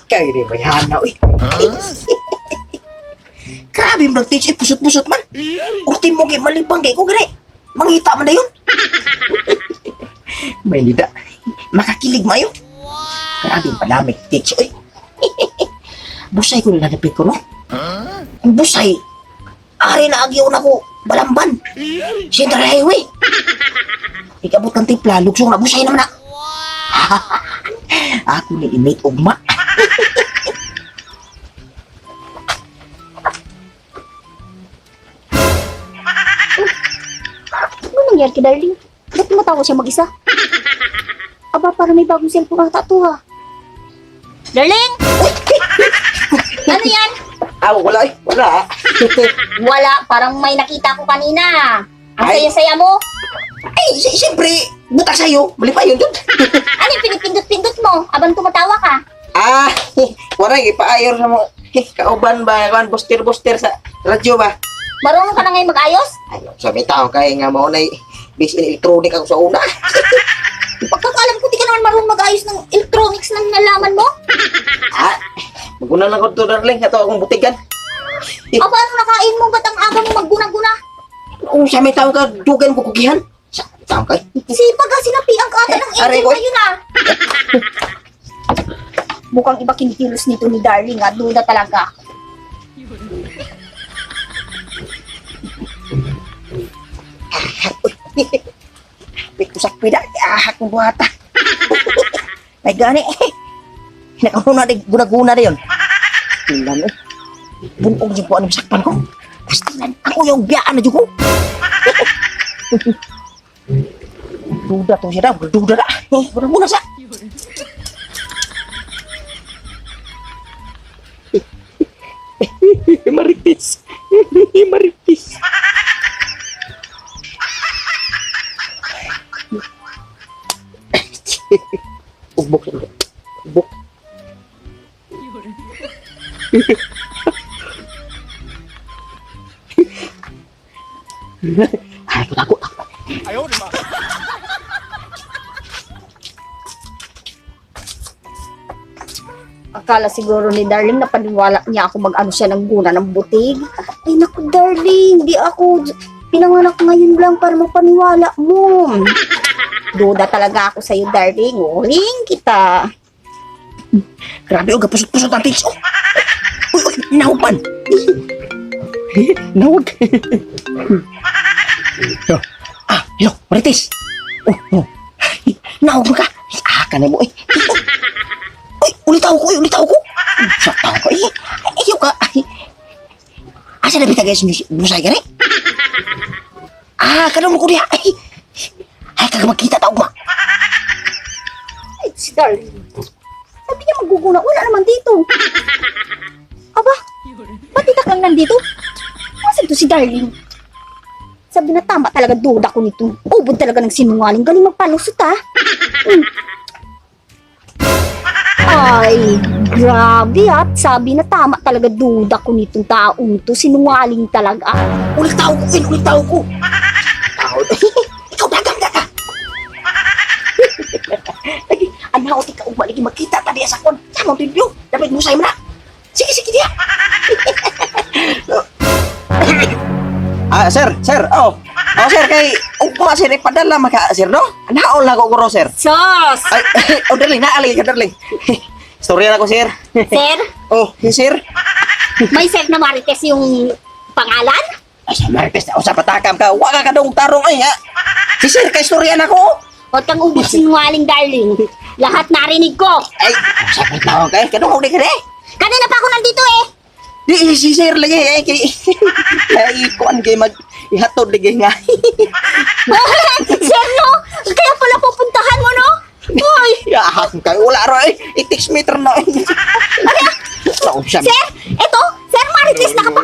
Kay rin may hanaw eh. Grabe mo nag-teach eh, pusot-pusot man. Ultim mo kay malibang kay ko gani. Mangita man na yun. May nida. Makakilig mayo. Grabe palamig teach eh. Busay ko na napit ko no. Busay. Ari na agyaw na ko balamban. Center highway. Ikabot ng timpla, lugsong na busay naman na. Ako ni init ugma. Ano nangyari kay darling? Ba't matawa siya mag-isa? Aba, parang may bagong cellphone ata to ha. Darling! Ano yan? Wala eh. Wala. Wala, parang may nakita ko kanina. Ang Ay. saya-saya mo. Ay, siyempre, buta sa'yo. Mali pa yun dun. Ano yung pinipindot-pindot mo habang tumatawa ka? Wala, ipaayor sa mo. Kauban ba, buster-buster sa radyo ba? Marunong ka na ngayon mag-ayos? Ay, sabi tao, kaya nga mo na bis in electronic ako sa una. Pagkakalam ko, di ka naman marunong mag-ayos ng electronics na nalaman mo. Maguna lang ko to, darling. Ito akong butigan. Aba, ano nakain mo? Ba't ang aga mo magguna-guna? Kung sabi tao ka, dugan ko kukihan. Sabi tao ka. Sipag ka, sinapiang ka ata ng Aray engine ko. na yun ah. Mukhang iba kinikilos nito ni darling ah. Duda talaga. Pit ko sa pida. Ahak ng buhata. Ay gani. Nakahuna di guna-guna na yun. Tingnan eh. Bunong yung buwan ng sakpan ko. Tapos tingnan, ako yung biyaan na dyan ko. Duda to siya daw. Duda na. Guna-guna sa. Maritis. Maritis. Ubok lang. Ubok. Ay, takot. Akala siguro ni darling na paniwala niya ako mag-ano siya ng guna ng butig. Ay naku darling, di ako pinanganak ngayon lang para mapaniwala mo. Duda talaga ako sa'yo darling. Uling kita. Grabe, oh, kapusot-pusot ang tics. Oh. Uy, nahupan. Nawag. Yo, Marites. Oh. Nawag mo ka. Kanay mo, eh. Uy, ulitaw ko. Sa tao ko, eh. Ayaw ka. Asa na bitagay sa busay ka, eh? Kanong mo ko diya. Ay, kag magkita tao ma. Ay, si darling. Sabi niya maguguna. Wala naman dito. Aba, ba't di ka kang nandito? Nasaan to si darling? Sabi na tama talaga, duda ko nito. Ubod talaga ng sinungaling. Galing magpalusot ha. Ay, grabe at sabi na tama talaga, duda ko nitong taong to. Sinungaling talaga. Ulitaw ko. Tao. Ikaw dagang ka. Lagi, anaw ti ka lagi makita tadi sa kon. Samo video. Dapat mo say mo na. Sige dia. Sir. Oh, sir kay ugma sir padala maka sir no. Anaol na ko guro sir. Sos! Ay, darling na ali ka darling. Storya na ko sir. Sir, Oh, sir. may Sir na Marites yung pangalan? Ay, sa Marites na usap patakam ka. Wa ka kadong tarong ay ha. Si sir kay storya na ko. Huwag kang ubod sinungaling, darling. Lahat narinig ko. Ay, sakit na ako kay. Kadong di ka de. Kanina pa ako nandito eh. Di si sir lagi ay kay ay kuan kay mag ihatod lagi nga. Sir, no? Kaya pala pupuntahan mo, no? Hoy! Ya, kay wala ro ay. I-text meter na. Ano? Nausap. Sir, eto, Sir Marites, nakapag